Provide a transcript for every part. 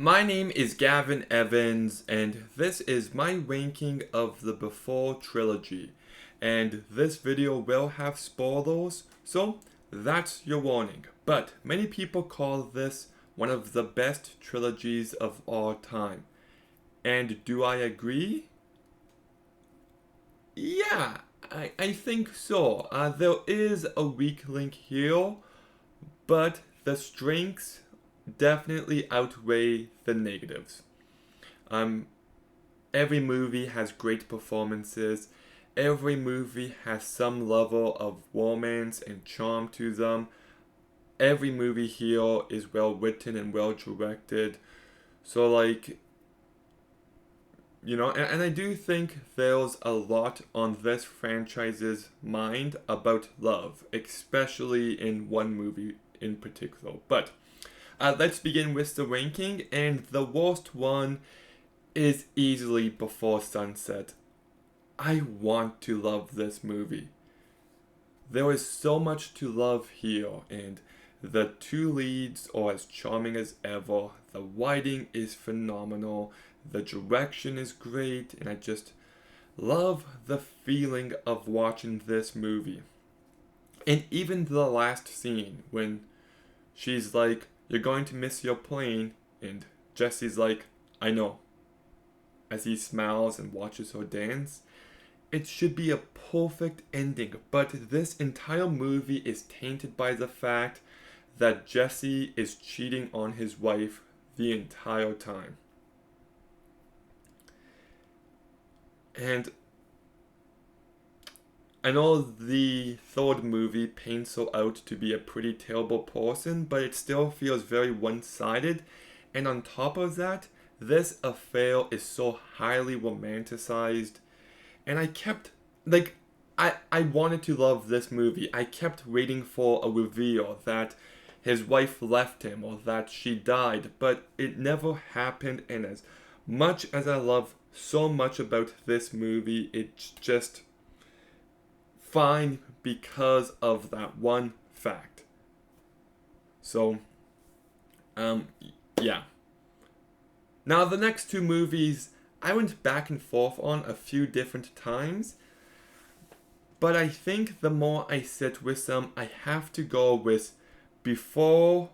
My name is Gavin Evans, and this is my ranking of the Before Trilogy. And this video will have spoilers, so that's your warning. But many people call this one of the best trilogies of all time. And do I agree? Yeah, I think so. There is a weak link here, but the strengths definitely outweigh the negatives. Um, every movie has great performances. Every movie has some level of romance and charm to them. Every movie here is well written and well directed. So, and I do think there's a lot on this franchise's mind about love, especially in one movie in particular. But let's begin with the ranking, and the worst one is easily Before Sunset. I want to love this movie. There is so much to love here, and the two leads are as charming as ever. The writing is phenomenal, the direction is great, and I just love the feeling of watching this movie. And even the last scene when she's like, "You're going to miss your plane," and Jesse's like, "I know," as he smiles and watches her dance. It should be a perfect ending, but this entire movie is tainted by the fact that Jesse is cheating on his wife the entire time. And I know the third movie paints her out to be a pretty terrible person, but it still feels very one-sided. And on top of that, this affair is so highly romanticized. And I wanted to love this movie. I kept waiting for a reveal that his wife left him or that she died, but it never happened. And as much as I love so much about this movie, it's just fine because of that one fact. So, yeah. Now, the next two movies I went back and forth on a few different times, but I think the more I sit with them, I have to go with Before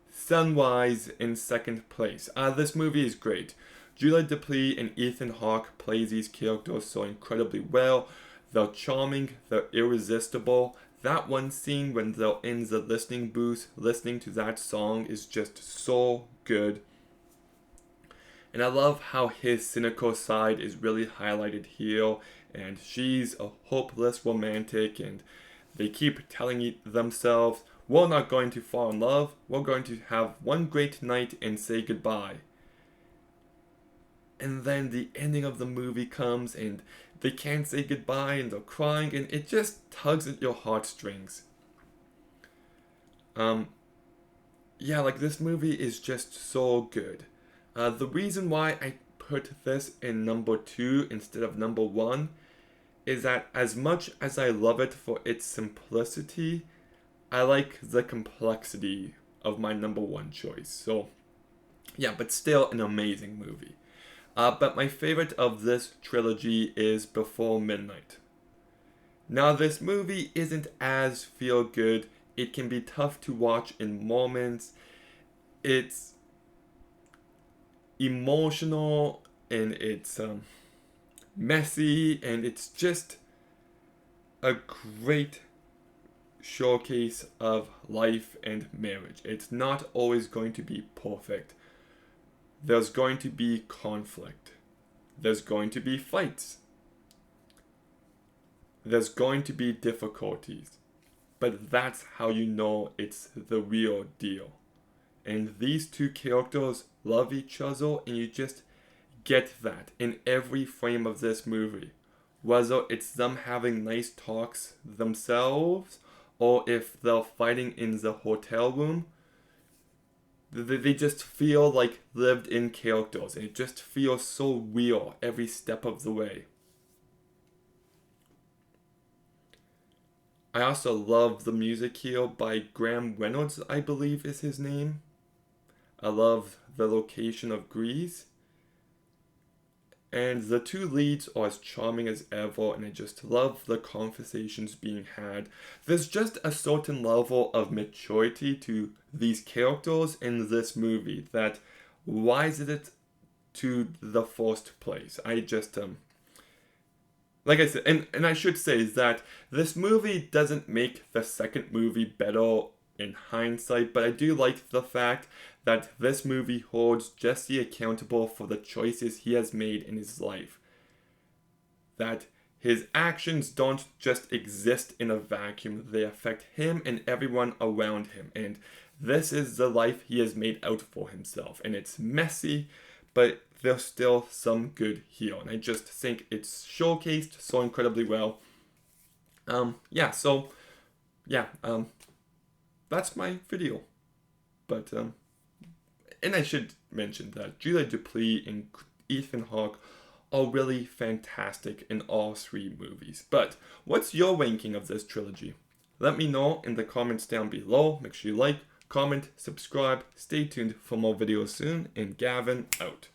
Sunrise in second place. This movie is great. Julia Dupley and Ethan Hawke play these characters so incredibly well. They're charming, they're irresistible. That one scene when they're in the listening booth listening to that song is just so good. And I love how his cynical side is really highlighted here, and she's a hopeless romantic, and they keep telling themselves, "We're not going to fall in love, we're going to have one great night and say goodbye." And then the ending of the movie comes, and they can't say goodbye, and they're crying, and it just tugs at your heartstrings. This movie is just so good. The reason why I put this in number 2 instead of number 1 is that as much as I love it for its simplicity, I like the complexity of my number 1 choice. So, yeah, but still an amazing movie. But my favorite of this trilogy is Before Midnight. Now, this movie isn't as feel good. It can be tough to watch in moments. It's emotional and it's messy, and it's just a great showcase of life and marriage. It's not always going to be perfect. There's going to be conflict. There's going to be fights. There's going to be difficulties. But that's how you know it's the real deal. And these two characters love each other, and you just get that in every frame of this movie. Whether it's them having nice talks themselves, or if they're fighting in the hotel room, they just feel like lived in characters, and it just feels so real every step of the way. I also love the music here by Graham Reynolds, I believe is his name. I love the location of Greece. And the two leads are as charming as ever, and I just love the conversations being had. There's just a certain level of maturity to these characters in this movie that rises it to the first place. I just, like I said, and I should say that this movie doesn't make the second movie better in hindsight, but I do like the fact that this movie holds Jesse accountable for the choices he has made in his life. That his actions don't just exist in a vacuum, they affect him and everyone around him. And this is the life he has made out for himself. And it's messy, but there's still some good here. And I just think it's showcased so incredibly well. That's my video. But, and I should mention that Julia Dupleix and Ethan Hawke are really fantastic in all three movies. But what's your ranking of this trilogy? Let me know in the comments down below. Make sure you like, comment, subscribe. Stay tuned for more videos soon. And Gavin out.